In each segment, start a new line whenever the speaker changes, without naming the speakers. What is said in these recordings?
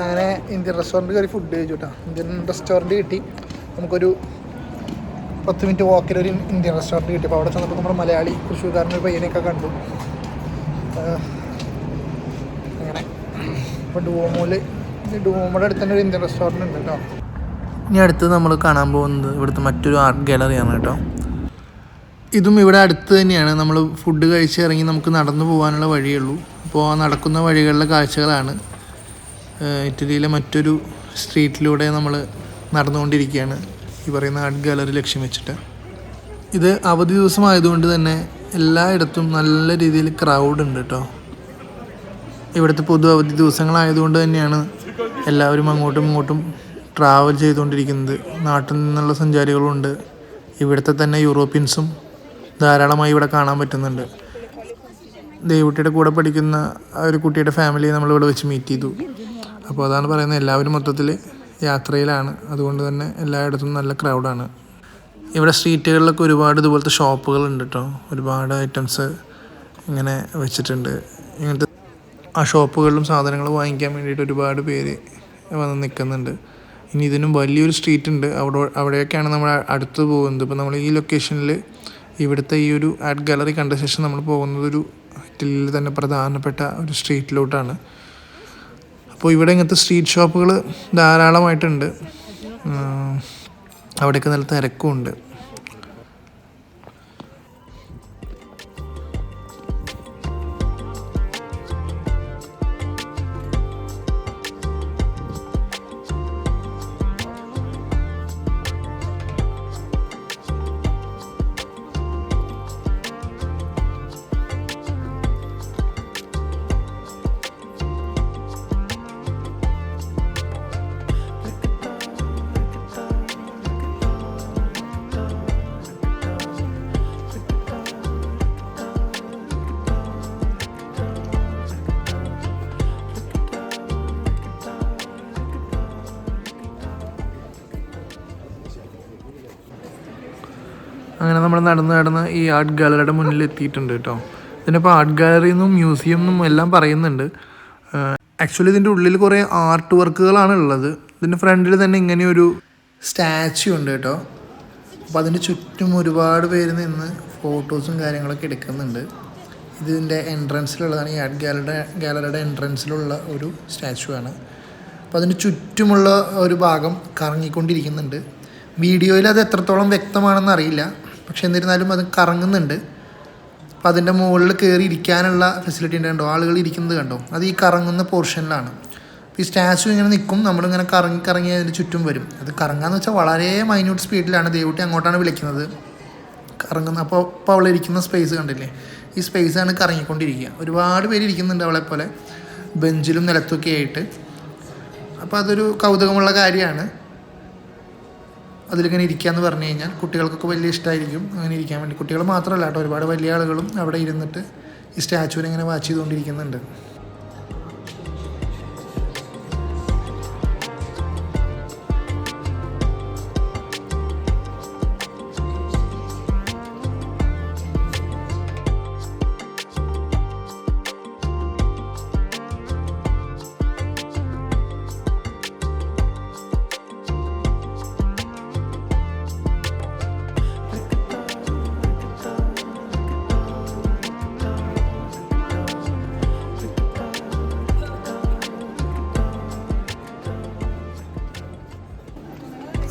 അങ്ങനെ Indian restaurant കയറി food കഴിച്ചു കേട്ടോ. ഇന്ത്യൻ റെസ്റ്റോറൻറ്റ് കിട്ടി. നമുക്കൊരു 10 മിനിറ്റ് വാക്കിലൊരു ഇന്ത്യൻ റെസ്റ്റോറൻറ്റ് കിട്ടി. അപ്പോൾ അവിടെ ചെന്നപ്പോൾ നമ്മുടെ മലയാളി തൃശ്ശൂർക്കാരനൊരു പയ്യനെയൊക്കെ കണ്ടു. അങ്ങനെ ഇപ്പോൾ ഡുവോമോയുടെ അടുത്ത് തന്നെ ഒരു ഇന്ത്യൻ റെസ്റ്റോറൻറ്റ് ഉണ്ട് കേട്ടോ.
ഇനി അടുത്ത് നമ്മൾ കാണാൻ പോകുന്നത് ഇവിടുത്തെ മറ്റൊരു ആർട്ട് ഗാലറിയാണ് കേട്ടോ. ഇതും ഇവിടെ അടുത്ത് തന്നെയാണ്. നമ്മൾ ഫുഡ് കഴിച്ച് ഇറങ്ങി നമുക്ക് നടന്നു പോകാനുള്ള വഴിയുള്ളൂ. അപ്പോൾ ആ നടക്കുന്ന വഴികളിലെ കാഴ്ചകളാണ്. ഇറ്റലിയിലെ മറ്റൊരു സ്ട്രീറ്റിലൂടെ നമ്മൾ നടന്നുകൊണ്ടിരിക്കുകയാണ് ഈ പറയുന്ന ആർട്ട് ഗാലറി ലക്ഷ്യം വെച്ചിട്ട്. ഇത് അവധി ദിവസമായതുകൊണ്ട് തന്നെ എല്ലായിടത്തും നല്ല രീതിയിൽ ക്രൗഡ് ഉണ്ട് കേട്ടോ. ഇവിടുത്തെ പൊതു അവധി ദിവസങ്ങളായതുകൊണ്ട് തന്നെയാണ് എല്ലാവരും അങ്ങോട്ടും ഇങ്ങോട്ടും ട്രാവൽ ചെയ്തുകൊണ്ടിരിക്കുന്നത്. നാട്ടിൽ നിന്നുള്ള സഞ്ചാരികളുണ്ട്. ഇവിടുത്തെ തന്നെ യൂറോപ്യൻസും ധാരാളമായി ഇവിടെ കാണാൻ പറ്റുന്നുണ്ട്. ദേവുട്ടിയുടെ കൂടെ പഠിക്കുന്ന ഒരു കുട്ടിയുടെ ഫാമിലിയെ നമ്മളിവിടെ വെച്ച് മീറ്റ് ചെയ്തു. അപ്പോൾ അതാണ് പറയുന്നത്, എല്ലാവരും മൊത്തത്തിൽ യാത്രയിലാണ്. അതുകൊണ്ട് തന്നെ എല്ലായിടത്തും നല്ല ക്രൗഡാണ്. ഇവിടെ സ്ട്രീറ്റുകളിലൊക്കെ ഒരുപാട് ഇതുപോലത്തെ ഷോപ്പുകളുണ്ട് കേട്ടോ. ഒരുപാട് ഐറ്റംസ് ഇങ്ങനെ വെച്ചിട്ടുണ്ട്. ഇങ്ങനത്തെ ആ ഷോപ്പുകളിലും സാധനങ്ങൾ വാങ്ങിക്കാൻ വേണ്ടിയിട്ട് ഒരുപാട് പേര് വന്ന് നിൽക്കുന്നുണ്ട്. ഇനി ഇതിനും വലിയൊരു സ്ട്രീറ്റ് ഉണ്ട്. അവിടെയൊക്കെയാണ് നമ്മൾ അടുത്ത് പോകുന്നത്. ഇപ്പോൾ നമ്മൾ ഈ ലൊക്കേഷനിൽ ഇവിടുത്തെ ഈ ഒരു ആർട്ട് ഗാലറി കണ്ട ശേഷം നമ്മൾ പോകുന്നത് ഒരു ഇറ്റലിയിൽ തന്നെ പ്രധാനപ്പെട്ട ഒരു സ്ട്രീറ്റിലോട്ടാണ്. അപ്പോൾ ഇവിടെ ഇങ്ങനത്തെ സ്ട്രീറ്റ് ഷോപ്പുകൾ ധാരാളമായിട്ടുണ്ട്. അവിടെയൊക്കെ നല്ല തിരക്കുമുണ്ട്. അങ്ങനെ നമ്മൾ നടന്ന് ഈ ആർട്ട് ഗാലറിയുടെ മുന്നിൽ എത്തിയിട്ടുണ്ട് കേട്ടോ. ഇതിനിപ്പോൾ ആർട്ട് ഗാലറി എന്നും മ്യൂസിയം എന്നും എല്ലാം പറയുന്നുണ്ട്. ആക്ച്വലി ഇതിൻ്റെ ഉള്ളിൽ കുറേ ആർട്ട് വർക്കുകളാണ് ഉള്ളത്. ഇതിൻ്റെ ഫ്രണ്ടിൽ തന്നെ ഇങ്ങനെയൊരു സ്റ്റാച്യു ഉണ്ട് കേട്ടോ. അപ്പോൾ അതിൻ്റെ ചുറ്റും ഒരുപാട് പേര് നിന്ന് ഫോട്ടോസും കാര്യങ്ങളൊക്കെ എടുക്കുന്നുണ്ട്. ഇതിൻ്റെ എൻട്രൻസിലുള്ളതാണ്. ഈ ആർട്ട് ഗാലറിയുടെ എൻട്രൻസിലുള്ള ഒരു സ്റ്റാച്യു ആണ്. അപ്പോൾ അതിന് ചുറ്റുമുള്ള ഒരു ഭാഗം കറങ്ങിക്കൊണ്ടിരിക്കുന്നുണ്ട്. വീഡിയോയിൽ അത് എത്രത്തോളം വ്യക്തമാണെന്ന് അറിയില്ല, പക്ഷെ എന്നിരുന്നാലും അത് കറങ്ങുന്നുണ്ട്. അപ്പോൾ അതിൻ്റെ മുകളിൽ കയറി ഇരിക്കാനുള്ള ഫെസിലിറ്റി ഉണ്ട്. കണ്ടോ, ആളുകൾ ഇരിക്കുന്നത് കണ്ടോ, അത് ഈ കറങ്ങുന്ന പോർഷനിലാണ്. അപ്പോൾ ഈ സ്റ്റാച്യു ഇങ്ങനെ നിൽക്കും, നമ്മളിങ്ങനെ കറങ്ങി അതിൻ്റെ ചുറ്റും വരും. അത് കറങ്ങാന്ന് വെച്ചാൽ വളരെ മൈന്യൂട്ട് സ്പീഡിലാണ്. ദേവുട്ടി അങ്ങോട്ടാണ് വിളിക്കുന്നത് കറങ്ങുന്ന. അപ്പോൾ അവൾ ഇരിക്കുന്ന സ്പേസ് കണ്ടില്ലേ, ഈ സ്പേസാണ് കറങ്ങിക്കൊണ്ടിരിക്കുക. ഒരുപാട് പേര് ഇരിക്കുന്നുണ്ട് അവളെപ്പോലെ, ബെഞ്ചിലും നിലത്തൊക്കെ ആയിട്ട്. അപ്പോൾ അതൊരു കൗതുകമുള്ള കാര്യമാണ്. അതിലിങ്ങനെ ഇരിക്കുക എന്ന് പറഞ്ഞു കഴിഞ്ഞാൽ കുട്ടികൾക്കൊക്കെ വലിയ ഇഷ്ടമായിരിക്കും അങ്ങനെ ഇരിക്കാൻ വേണ്ടി. കുട്ടികൾ മാത്രമല്ല കേട്ടോ, ഒരുപാട് വലിയ ആളുകളും അവിടെ ഇരുന്നിട്ട് ഈ സ്റ്റാച്യുവിനെ ഇങ്ങനെ വാച്ച് ചെയ്തുകൊണ്ടിരിക്കുന്നുണ്ട്.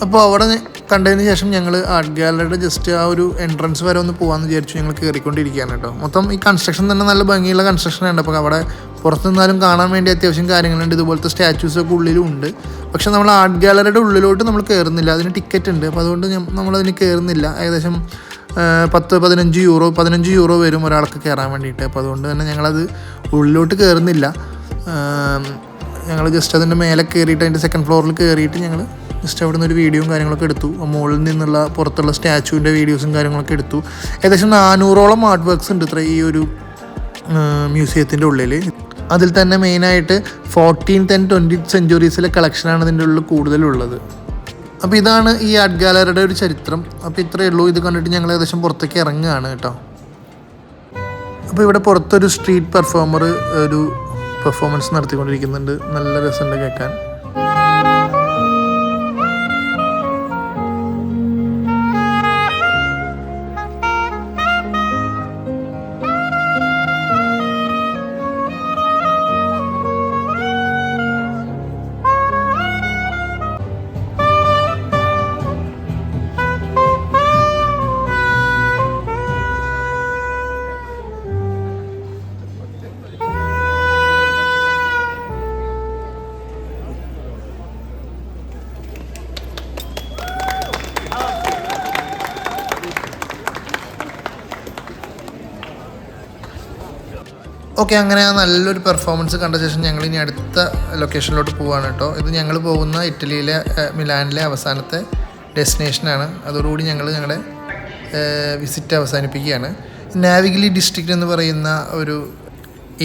അപ്പോൾ അവിടെ കണ്ടതിന് ശേഷം ഞങ്ങൾ ആർട്ട് ഗാലറിയുടെ ജസ്റ്റ് ആ ഒരു എൻട്രൻസ് വരെ ഒന്ന് പോകാമെന്ന് വിചാരിച്ചു. ഞങ്ങൾ കയറിക്കൊണ്ടിരിക്കുകയാണ് കേട്ടോ. മൊത്തം ഈ കൺസ്ട്രക്ഷൻ തന്നെ നല്ല ഭംഗിയുള്ള കൺസ്ട്രക്ഷനുണ്ട്. അപ്പോൾ അവിടെ പുറത്തു നിന്നാലും കാണാൻ വേണ്ടി അത്യാവശ്യം കാര്യങ്ങളുണ്ട്. ഇതുപോലത്തെ സ്റ്റാച്യൂസൊക്കെ ഉള്ളിലും ഉണ്ട്. പക്ഷെ നമ്മൾ ആർട്ട് ഗാലറിയുടെ ഉള്ളിലോട്ട് നമ്മൾ കയറുന്നില്ല. അതിന് ടിക്കറ്റ് ഉണ്ട്. അപ്പോൾ അതുകൊണ്ട് നമ്മളതിന് കയറുന്നില്ല. ഏകദേശം 15 യൂറോ വരും ഒരാൾക്ക് കയറാൻ വേണ്ടിയിട്ട്. അപ്പോൾ അതുകൊണ്ട് തന്നെ ഞങ്ങളത് ഉള്ളിലോട്ട് കയറുന്നില്ല. ഞങ്ങൾ ജസ്റ്റ് അതിൻ്റെ മേലെ കയറിയിട്ട് അതിൻ്റെ സെക്കൻഡ് ഫ്ലോറിൽ കയറിയിട്ട് ഞങ്ങൾ ജസ്റ്റ് അവിടെ നിന്ന് ഒരു വീഡിയോയും കാര്യങ്ങളൊക്കെ എടുത്തു. മുകളിൽ നിന്നുള്ള പുറത്തുള്ള സ്റ്റാച്യുവിൻ്റെ വീഡിയോസും കാര്യങ്ങളൊക്കെ എടുത്തു. ഏകദേശം 400ഓളം ആർട്ട് വർക്ക്സ് ഉണ്ട് ഇത്ര ഈ ഒരു മ്യൂസിയത്തിൻ്റെ ഉള്ളിൽ. അതിൽ തന്നെ മെയിനായിട്ട് 14th and 20th centuries കളക്ഷനാണ് ഇതിൻ്റെ ഉള്ളിൽ കൂടുതലുള്ളത്. അപ്പോൾ ഇതാണ് ഈ ആർട്ട് ഗാലറിയുടെ ഒരു ചരിത്രം. അപ്പോൾ ഇത്രയേ ഉള്ളൂ. ഇത് കണ്ടിട്ട് ഞങ്ങൾ ഏകദേശം പുറത്തേക്ക് ഇറങ്ങുകയാണ് കേട്ടോ. അപ്പോൾ ഇവിടെ പുറത്തൊരു സ്ട്രീറ്റ് പെർഫോമർ ഒരു പെർഫോമൻസ് നടത്തിക്കൊണ്ടിരിക്കുന്നുണ്ട്. നല്ല രസമുണ്ട് കേൾക്കാൻ. ഓക്കെ, അങ്ങനെ ആ നല്ലൊരു പെർഫോമൻസ് കണ്ട ശേഷം ഞങ്ങൾ ഇനി അടുത്ത ലൊക്കേഷനിലോട്ട് പോവുകയാണ് കേട്ടോ. ഇത് ഞങ്ങൾ പോകുന്ന ഇറ്റലിയിലെ മിലാനിലെ അവസാനത്തെ ഡെസ്റ്റിനേഷനാണ്. അതോടുകൂടി ഞങ്ങൾ ഞങ്ങളുടെ വിസിറ്റ് അവസാനിപ്പിക്കുകയാണ്. നാവിഗലി ഡിസ്ട്രിക്റ്റ് എന്ന് പറയുന്ന ഒരു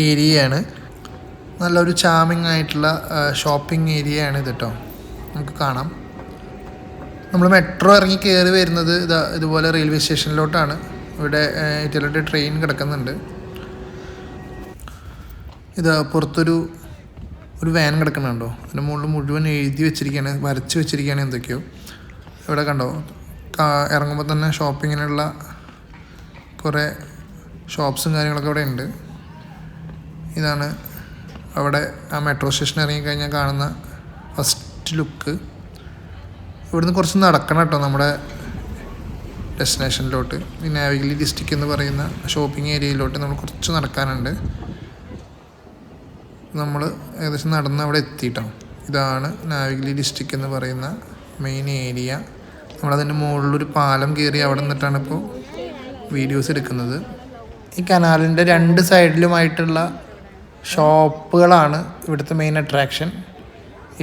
ഏരിയയാണ്. നല്ലൊരു ചാമിങ് ആയിട്ടുള്ള ഷോപ്പിംഗ് ഏരിയയാണ് ഇത് കേട്ടോ. നമുക്ക് കാണാം. നമ്മൾ മെട്രോ ഇറങ്ങി കയറി വരുന്നത് ഇതുപോലെ റെയിൽവേ സ്റ്റേഷനിലോട്ടാണ്. ഇവിടെ ഇറ്റലിയുടെ ട്രെയിൻ കിടക്കുന്നുണ്ട്. ഇത് പുറത്തൊരു വാൻ കിടക്കുന്നുണ്ടോ, അതിൻ്റെ മുകളിൽ മുഴുവൻ എഴുതി വെച്ചിരിക്കുകയാണ്, വരച്ച് വെച്ചിരിക്കുകയാണ് എന്തൊക്കെയോ. ഇവിടെ കണ്ടോ, ഇറങ്ങുമ്പോൾ തന്നെ ഷോപ്പിങ്ങിനുള്ള കുറേ ഷോപ്സും കാര്യങ്ങളൊക്കെ ഇവിടെ ഉണ്ട്. ഇതാണ് അവിടെ ആ മെട്രോ സ്റ്റേഷൻ ഇറങ്ങിക്കഴിഞ്ഞാൽ കാണുന്ന ഫസ്റ്റ് ലുക്ക്. ഇവിടുന്ന് കുറച്ച് നടക്കണം കേട്ടോ നമ്മുടെ ഡെസ്റ്റിനേഷനിലോട്ട്. ഈ നാവിഗലി ഡിസ്ട്രിക്റ്റ് എന്ന് പറയുന്ന ഷോപ്പിംഗ് ഏരിയയിലോട്ട് നമ്മൾ കുറച്ച് നടക്കാനുണ്ട്. നമ്മൾ ഏകദേശം നടന്ന് അവിടെ എത്തിയിട്ടോ. ഇതാണ് നാവിഗലി ഡിസ്ട്രിക്റ്റ് എന്ന് പറയുന്ന മെയിൻ ഏരിയ. നമ്മളതിൻ്റെ മുകളിലൊരു പാലം കയറി അവിടെ നിന്നിട്ടാണ് ഇപ്പോൾ വീഡിയോസ് എടുക്കുന്നത്. ഈ കനാലിൻ്റെ രണ്ട് സൈഡിലുമായിട്ടുള്ള ഷോപ്പുകളാണ് ഇവിടുത്തെ മെയിൻ അട്രാക്ഷൻ.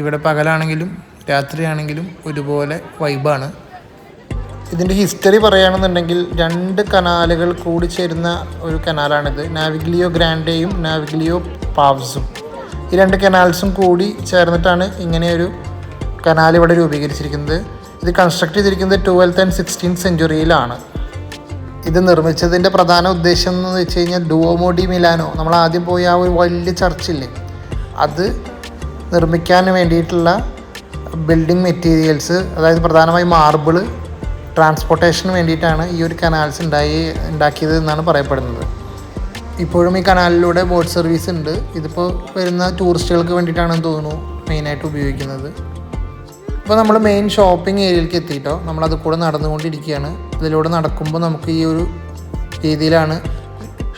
ഇവിടെ പകലാണെങ്കിലും രാത്രിയാണെങ്കിലും ഒരുപോലെ വൈബാണ്. ഇതിൻ്റെ ഹിസ്റ്ററി പറയുകയാണെന്നുണ്ടെങ്കിൽ 2 കനാലുകൾ കൂടി ചേരുന്ന ഒരു കനാലാണിത്. നാവിഗ്ലിയോ ഗ്രാൻഡേയും നാവിഗ്ലിയോ പാവ്സും. ഈ 2 കനാൽസും കൂടി ചേർന്നിട്ടാണ് ഇങ്ങനെയൊരു കനാൽ ഇവിടെ രൂപീകരിച്ചിരിക്കുന്നത്. ഇത് കൺസ്ട്രക്ട് ചെയ്തിരിക്കുന്നത് 12th and 16th സെഞ്ച്വറിയിലാണ്. ഇത് നിർമ്മിച്ചതിൻ്റെ പ്രധാന ഉദ്ദേശം എന്ന് വെച്ച് കഴിഞ്ഞാൽ ഡുവോമോ ഡി മിലാനോ, നമ്മൾ ആദ്യം പോയ ആ ഒരു വലിയ ചർച്ചില്ലേ, അത് നിർമ്മിക്കാൻ വേണ്ടിയിട്ടുള്ള ബിൽഡിംഗ് മെറ്റീരിയൽസ്, അതായത് പ്രധാനമായും മാർബിള്, ട്രാൻസ്പോർട്ടേഷന് വേണ്ടിയിട്ടാണ് ഈ ഒരു കനാൽസ് ഉണ്ടാക്കിയത് എന്നാണ് പറയപ്പെടുന്നത്. ഇപ്പോഴും ഈ കനാലിലൂടെ ബോട്ട് സർവീസ് ഉണ്ട്. ഇതിപ്പോൾ വരുന്ന ടൂറിസ്റ്റുകൾക്ക് വേണ്ടിയിട്ടാണെന്ന് തോന്നുന്നു മെയിനായിട്ട് ഉപയോഗിക്കുന്നത്. ഇപ്പോൾ നമ്മൾ മെയിൻ ഷോപ്പിംഗ് ഏരിയയിലേക്ക് എത്തിയിട്ടോ. നമ്മളത് കൂടെ നടന്നുകൊണ്ടിരിക്കുകയാണ്. ഇതിലൂടെ നടക്കുമ്പോൾ നമുക്ക് ഈ ഒരു രീതിയിലാണ്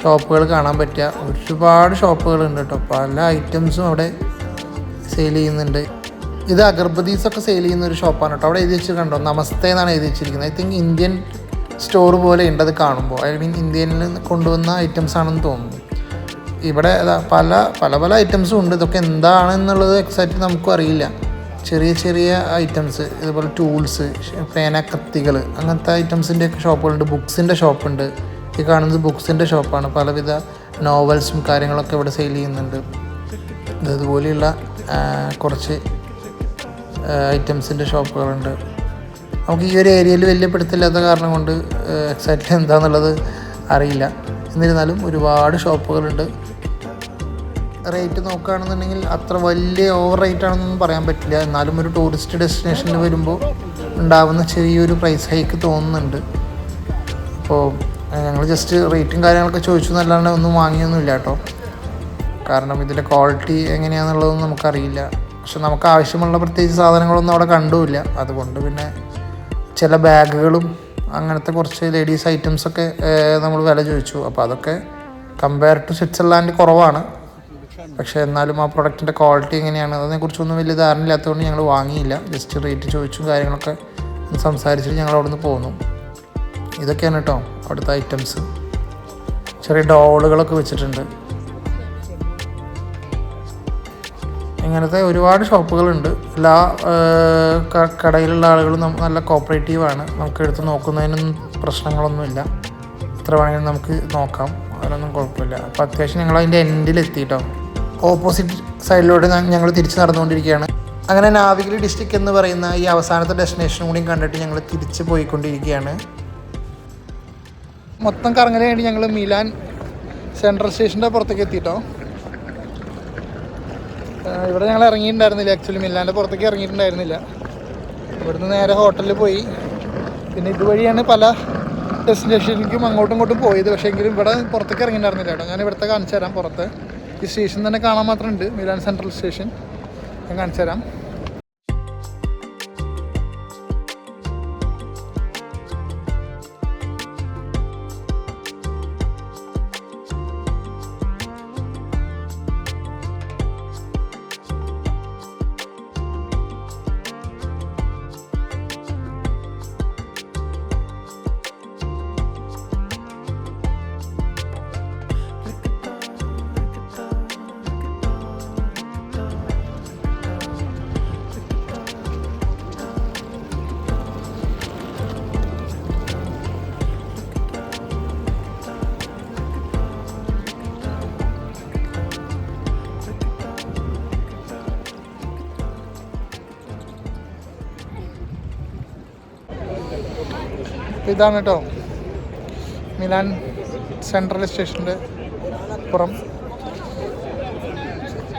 ഷോപ്പുകൾ കാണാൻ പറ്റുക. ഒരുപാട് ഷോപ്പുകളുണ്ട് കേട്ടോ. പല ഐറ്റംസും അവിടെ സെയിൽ ചെയ്യുന്നുണ്ട്. ഇത് അഗർബദീസൊക്കെ സെയിൽ ചെയ്യുന്ന ഒരു ഷോപ്പാണ് കേട്ടോ. അവിടെ എഴുതി വെച്ച് കണ്ടോ, നമസ്തേ എന്നാണ് എഴുതി വെച്ചിരിക്കുന്നത്. ഐ തിങ്ക് ഇന്ത്യൻ സ്റ്റോർ പോലെ ഉണ്ട് അത് കാണുമ്പോൾ. ഐ മീൻ ഇന്ത്യയിൽ കൊണ്ടുവന്ന ഐറ്റംസ് ആണെന്ന് തോന്നുന്നു. ഇവിടെ പല പല പല ഐറ്റംസും ഉണ്ട്. ഇതൊക്കെ എന്താണെന്നുള്ളത് എക്സാക്റ്റ് നമുക്കും അറിയില്ല. ചെറിയ ചെറിയ ഐറ്റംസ്, ഇതുപോലെ ടൂൾസ്, പേന, കത്തികൾ, അങ്ങനത്തെ ഐറ്റംസിൻ്റെയൊക്കെ ഷോപ്പുകളുണ്ട്. ബുക്സിൻ്റെ ഷോപ്പുണ്ട്. ഈ കാണുന്നത് ബുക്സിൻ്റെ ഷോപ്പാണ്. പലവിധ നോവൽസും കാര്യങ്ങളൊക്കെ ഇവിടെ സെയിൽ ചെയ്യുന്നുണ്ട്. ഇതുപോലെയുള്ള കുറച്ച് ഐറ്റംസിൻ്റെ ഷോപ്പുകളുണ്ട്. നമുക്ക് ഈ ഒരു ഏരിയയിൽ വലിയ പിടുത്തില്ലാത്ത കാരണം കൊണ്ട് എക്സാക്റ്റ് എന്താണെന്നുള്ളത് അറിയില്ല. എന്നിരുന്നാലും ഒരുപാട് ഷോപ്പുകളുണ്ട്. റേറ്റ് നോക്കുകയാണെന്നുണ്ടെങ്കിൽ അത്ര വലിയ ഓവർ റേറ്റ് ആണെന്നൊന്നും പറയാൻ പറ്റില്ല. എന്നാലും ഒരു ടൂറിസ്റ്റ് ഡെസ്റ്റിനേഷനിൽ വരുമ്പോൾ ഉണ്ടാകുന്ന ചെറിയൊരു പ്രൈസ് ഹൈക്ക് തോന്നുന്നുണ്ട്. അപ്പോൾ ഞങ്ങൾ ജസ്റ്റ് റേറ്റും കാര്യങ്ങളൊക്കെ ചോദിച്ചു എന്നല്ലാണ്ട് ഒന്നും വാങ്ങിയൊന്നുമില്ല കേട്ടോ. കാരണം ഇതിൻ്റെ ക്വാളിറ്റി എങ്ങനെയാണെന്നുള്ളതൊന്നും നമുക്കറിയില്ല. പക്ഷെ നമുക്ക് ആവശ്യമുള്ള പ്രത്യേകിച്ച് സാധനങ്ങളൊന്നും അവിടെ കണ്ടുമില്ല. അതുകൊണ്ട് പിന്നെ ചില ബാഗുകളും അങ്ങനത്തെ കുറച്ച് ലേഡീസ് ഐറ്റംസൊക്കെ നമ്മൾ വില ചോദിച്ചു. അപ്പോൾ അതൊക്കെ കമ്പയർ ടു സ്വിറ്റ്സർലാൻഡ് കുറവാണ്. പക്ഷേ എന്നാലും ആ പ്രൊഡക്റ്റിൻ്റെ ക്വാളിറ്റി എങ്ങനെയാണ് അതിനെക്കുറിച്ചൊന്നും വലിയ ധാരണ ഇല്ലാത്തതുകൊണ്ട് ഞങ്ങൾ വാങ്ങിയില്ല. ജസ്റ്റ് റേറ്റ് ചോദിച്ചും കാര്യങ്ങളൊക്കെ സംസാരിച്ചിട്ട് ഞങ്ങൾ അവിടെ നിന്ന് പോന്നു. ഇതൊക്കെയാണ് കേട്ടോ അവിടുത്തെ ഐറ്റംസ്. ചെറിയ ഡോളുകളൊക്കെ വെച്ചിട്ടുണ്ട്. ഇങ്ങനത്തെ ഒരുപാട് ഷോപ്പുകളുണ്ട്. എല്ലാ കടയിലുള്ള ആളുകളും നല്ല കോപ്പറേറ്റീവാണ്. നമുക്ക് എടുത്ത് നോക്കുന്നതിനൊന്നും പ്രശ്നങ്ങളൊന്നുമില്ല. എത്ര വേണമെങ്കിലും നമുക്ക് നോക്കാം, അതിനൊന്നും കുഴപ്പമില്ല. അപ്പോൾ അത്യാവശ്യം ഞങ്ങൾ അതിൻ്റെ എൻഡിലെത്തിയിട്ടോ. ഓപ്പോസിറ്റ് സൈഡിലൂടെ ഞങ്ങൾ തിരിച്ച് നടന്നുകൊണ്ടിരിക്കുകയാണ്. അങ്ങനെ നാവിഗലി ഡിസ്ട്രിക്റ്റ് എന്ന് പറയുന്ന ഈ അവസാനത്തെ ഡെസ്റ്റിനേഷൻ കൂടിയും കണ്ടിട്ട് ഞങ്ങൾ തിരിച്ച് പോയിക്കൊണ്ടിരിക്കുകയാണ്. മൊത്തം കറങ്ങാൻ വേണ്ടി ഞങ്ങൾ മിലാൻ സെൻട്രൽ സ്റ്റേഷൻ്റെ പുറത്തേക്ക് എത്തിയിട്ടോ.
ഇവിടെ ഞങ്ങൾ ഇറങ്ങിയിട്ടുണ്ടായിരുന്നില്ല, ആക്ച്വലി മിലാൻ്റെ പുറത്തേക്ക് ഇറങ്ങിയിട്ടുണ്ടായിരുന്നില്ല. ഇവിടുന്ന് നേരെ ഹോട്ടലിൽ പോയി. പിന്നെ ഇതുവഴിയാണ് പല ഡെസ്റ്റിനേഷനിലേക്കും അങ്ങോട്ടും ഇങ്ങോട്ടും പോയത്. പക്ഷേ എങ്കിലും ഇവിടെ പുറത്തേക്ക് ഇറങ്ങിയിട്ടുണ്ടായിരുന്നില്ല കേട്ടോ. ഞാൻ ഇവിടുത്തെ കാണിച്ചു തരാം. പുറത്ത് ഈ സ്റ്റേഷൻ തന്നെ കാണാൻ മാത്രമുണ്ട്, മിലാൻ സെൻട്രൽ സ്റ്റേഷൻ. ഞാൻ കാണിച്ചു തരാം. ഇതാണ് കേട്ടോ മിലാൻ സെൻട്രൽ സ്റ്റേഷൻ്റെ പുറം.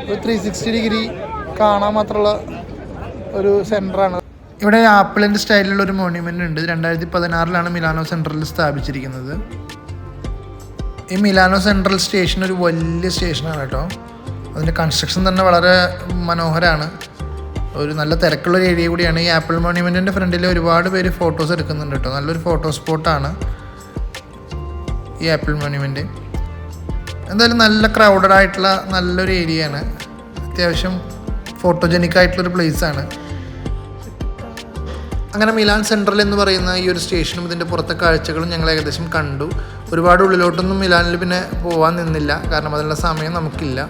ഒരു 360 ഡിഗ്രി കാണാൻ മാത്രമുള്ള ഒരു സെൻറ്ററാണ്.
ഇവിടെ ആപ്പിളിൻ്റെ സ്റ്റൈലിലുള്ള ഒരു മോണ്യുമെൻ്റ് ഉണ്ട്. 2016 മിലാനോ സെൻട്രലിൽ സ്ഥാപിച്ചിരിക്കുന്നത്. ഈ മിലാനോ സെൻട്രൽ സ്റ്റേഷൻ ഒരു വലിയ സ്റ്റേഷനാണ് കേട്ടോ. അതിൻ്റെ കൺസ്ട്രക്ഷൻ തന്നെ വളരെ മനോഹരമാണ്. ഒരു നല്ല തിരക്കുള്ളൊരു ഏരിയ കൂടിയാണ്. ഈ ആപ്പിൾ മോണ്യുമെൻറ്റിൻ്റെ ഫ്രണ്ടിൽ ഒരുപാട് പേര് ഫോട്ടോസ് എടുക്കുന്നുണ്ട് കേട്ടോ. നല്ലൊരു ഫോട്ടോ സ്പോട്ടാണ് ഈ ആപ്പിൾ മോണ്യുമെൻറ്റ്. എന്തായാലും നല്ല ക്രൗഡഡ് ആയിട്ടുള്ള നല്ലൊരു ഏരിയയാണ്. അത്യാവശ്യം ഫോട്ടോജനിക് ആയിട്ടുള്ളൊരു പ്ലേസാണ്. അങ്ങനെ മിലാൻ സെൻട്രൽ എന്ന് പറയുന്ന ഈ ഒരു സ്റ്റേഷനും ഇതിൻ്റെ പുറത്തെ കാഴ്ചകളും ഞങ്ങൾ ഏകദേശം കണ്ടു. ഒരുപാട് ഉള്ളിലോട്ടൊന്നും മിലാനിൽ പിന്നെ പോകാൻ നിന്നില്ല, കാരണം അതിനുള്ള സമയം നമുക്കില്ല.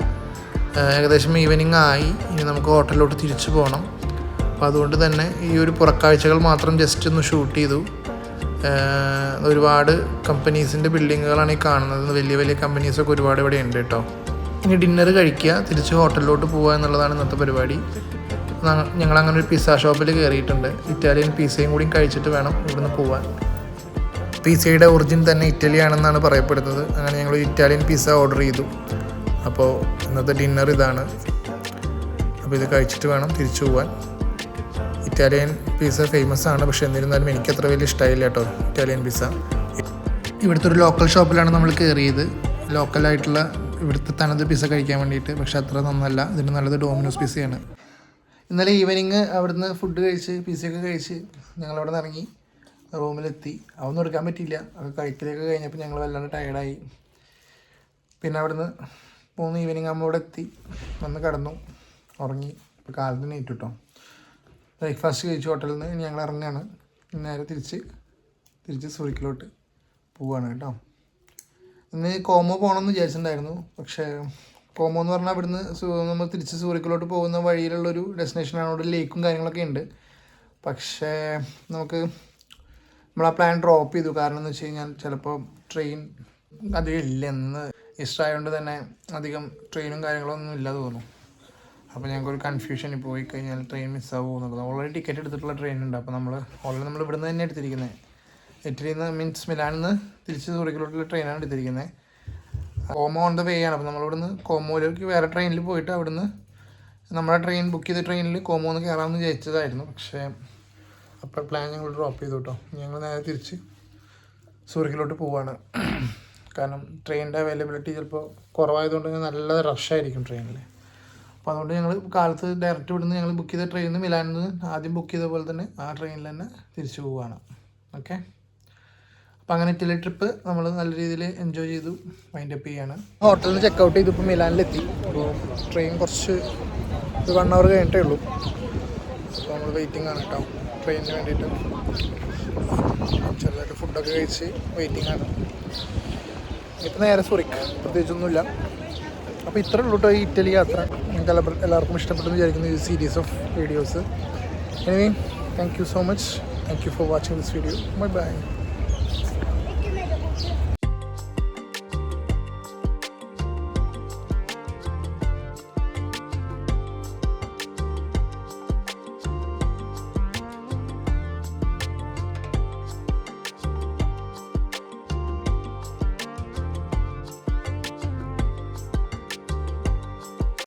ഏകദേശം ഈവനിങ് ആയി. ഇനി നമുക്ക് ഹോട്ടലിലോട്ട് തിരിച്ചു പോകണം. അപ്പോൾ അതുകൊണ്ട് തന്നെ ഈ ഒരു പുറക്കാഴ്ചകൾ മാത്രം ജസ്റ്റ് ഒന്ന് ഷൂട്ട് ചെയ്തു. ഒരുപാട് കമ്പനീസിൻ്റെ ബിൽഡിങ്ങുകളാണ് ഈ കാണുന്നത്. വലിയ വലിയ കമ്പനീസൊക്കെ ഒരുപാട് ഇവിടെ ഉണ്ട് കേട്ടോ. ഇനി ഡിന്നർ കഴിക്കുക, തിരിച്ച് ഹോട്ടലിലോട്ട് പോവുക എന്നുള്ളതാണ് ഇന്നത്തെ പരിപാടി. ഞങ്ങളങ്ങനെ ഒരു പിസ്സ ഷോപ്പിൽ കയറിയിട്ടുണ്ട്. ഇറ്റാലിയൻ പിസ്സയും കൂടി കഴിച്ചിട്ട് വേണം ഇവിടുന്ന് പോവാൻ. പിസ്സയുടെ ഒറിജിൻ തന്നെ ഇറ്റലിയാണെന്നാണ് പറയപ്പെടുന്നത്. അങ്ങനെ ഞങ്ങൾ ഇറ്റാലിയൻ പിസ്സ ഓർഡർ ചെയ്തു. അപ്പോൾ ഇന്നത്തെ ഡിന്നർ ഇതാണ്. അപ്പോൾ ഇത് കഴിച്ചിട്ട് വേണം തിരിച്ചു പോകാൻ. ഇറ്റാലിയൻ പിസ്സ ഫേമസ് ആണ്, പക്ഷേ എന്നിരുന്നാലും എനിക്കത്ര വലിയ ഇഷ്ടമായില്ല കേട്ടോ ഇറ്റാലിയൻ പിസ്സ. ഇവിടുത്തെ ഒരു ലോക്കൽ ഷോപ്പിലാണ് നമ്മൾ കയറിയത്. ലോക്കലായിട്ടുള്ള ഇവിടുത്തെ തനത് പിസ്സ കഴിക്കാൻ വേണ്ടിയിട്ട്. പക്ഷേ അത്ര നന്നല്ല. ഇതിന് നല്ലത് ഡോമിനോസ് പിസ്സയാണ്. ഇന്നലെ ഈവനിങ് അവിടുന്ന് ഫുഡ് കഴിച്ച് പിസ്സയൊക്കെ കഴിച്ച് ഞങ്ങളവിടെ നിന്ന് ഇറങ്ങി റൂമിലെത്തി. അതൊന്നും എടുക്കാൻ പറ്റിയില്ല. അത് കഴിക്കലൊക്കെ കഴിഞ്ഞപ്പോൾ ഞങ്ങൾ വല്ലാണ്ട് ടയർഡായി. പിന്നെ അവിടുന്ന് 3 ഈവനിങ് ആകുമ്പോൾ ഇവിടെ എത്തി, വന്ന് കിടന്നു, ഉറങ്ങി. ഇപ്പോൾ കാലത്ത് നീറ്റ് കേട്ടോ. ബ്രേക്ക്ഫാസ്റ്റ് കഴിച്ചു ഹോട്ടലിൽ നിന്ന്. ഇനി ഞങ്ങൾ ഇറങ്ങുകയാണ്. നേരെ തിരിച്ച് സൂറിക്കിലോട്ട് പോവുകയാണ് കേട്ടോ. ഇന്ന് കോമോ പോകണമെന്ന് വിചാരിച്ചിട്ടുണ്ടായിരുന്നു. പക്ഷേ കോമോ എന്ന് പറഞ്ഞാൽ ഇവിടുന്ന് നമ്മൾ തിരിച്ച് സൂറിക്കിലോട്ട് പോകുന്ന വഴിയിലുള്ളൊരു ഡെസ്റ്റിനേഷനാണ്. അവിടെ ലേക്കും കാര്യങ്ങളൊക്കെ ഉണ്ട്. പക്ഷേ നമ്മൾ ആ പ്ലാൻ ഡ്രോപ്പ് ചെയ്തു. കാരണം എന്ന് വെച്ച് കഴിഞ്ഞാൽ ചിലപ്പോൾ ട്രെയിൻ അധികം ഇല്ല. എന്ന് ഇഷ്ടമായതുകൊണ്ട് തന്നെ അധികം ട്രെയിനും കാര്യങ്ങളൊന്നും ഇല്ല തോന്നുന്നു. അപ്പോൾ ഞങ്ങൾക്കൊരു കൺഫ്യൂഷൻ പോയി കഴിഞ്ഞാൽ ട്രെയിൻ മിസ്സാവുമോ എന്നുള്ളത്. ഓൾറെഡി ടിക്കറ്റ് എടുത്തിട്ടുള്ള ട്രെയിൻ ഉണ്ട്. അപ്പോൾ നമ്മൾ ഇവിടുന്ന് തന്നെ എടുത്തിരിക്കുന്നത്. ഇറ്റലിയിൽ നിന്ന് മീൻസ് മിലാനിൽ നിന്ന് തിരിച്ച് സൂറിക്കിലോട്ടുള്ള ട്രെയിനാണ് എടുത്തിരിക്കുന്നത്. കോമോ ഓൺ ദ വേ ആണ്. അപ്പോൾ നമ്മളിവിടുന്ന് കോമോയിലേക്ക് വേറെ ട്രെയിനിൽ പോയിട്ട് അവിടുന്ന് നമ്മുടെ ട്രെയിൻ ബുക്ക് ചെയ്ത ട്രെയിനിൽ കോമോ ഒന്ന് കയറാമെന്ന് വിചാരിച്ചതായിരുന്നു. പക്ഷേ അപ്പോൾ പ്ലാൻ ഞങ്ങൾ ഡ്രോപ്പ് ചെയ്തു കേട്ടോ. ഞങ്ങൾ നേരെ തിരിച്ച് സൂറിക്കിലോട്ട് പോവുകയാണ്. കാരണം ട്രെയിനിൻ്റെ അവൈലബിലിറ്റി ചിലപ്പോൾ കുറവായതുകൊണ്ട് നല്ല റഷായിരിക്കും ട്രെയിനിൽ. അപ്പോൾ അതുകൊണ്ട് ഞങ്ങൾ കാലത്ത് ഡയറക്റ്റ് ഇവിടുന്ന് ഞങ്ങൾ ബുക്ക് ചെയ്ത ട്രെയിനിൽ നിന്ന് മിലാനിൽ നിന്ന് ആദ്യം ബുക്ക് ചെയ്ത പോലെ തന്നെ ആ ട്രെയിനിൽ തന്നെ തിരിച്ചു പോവുകയാണ്. ഓക്കെ, അപ്പോൾ അങ്ങനെ ഇറ്റലി ട്രിപ്പ് നമ്മൾ നല്ല രീതിയിൽ എൻജോയ് ചെയ്തു വൈൻഡപ്പ് ചെയ്യാണ്. ഹോട്ടലിൽ നിന്ന് ചെക്കൗട്ട് ചെയ്തു. ഇപ്പോൾ മിലാനിലെത്തി. അപ്പോൾ ട്രെയിൻ കുറച്ച് ഒരു 1 hour കഴിഞ്ഞിട്ടേ ഉള്ളൂ. അപ്പോൾ നമ്മൾ വെയിറ്റിംഗ് ആണ് കേട്ടോ ട്രെയിനിന് വേണ്ടിയിട്ട്. ചെറുതായിട്ട് ഫുഡൊക്കെ കഴിച്ച് വെയിറ്റിംഗ് ആണ്. ഇപ്പം നേരെ സൂറിക്ക്, പ്രത്യേകിച്ചൊന്നുമില്ല. അപ്പോൾ ഇത്രേ ഉള്ളൂ കേട്ടോ ഈ ഇറ്റലി യാത്ര. നിങ്ങൾക്ക് എല്ലാവർക്കും ഇഷ്ടപ്പെട്ടെന്ന് വിചാരിക്കുന്നു ഈ series of videos. Anyway, thank you so much. Thank you for watching this video. Bye bye.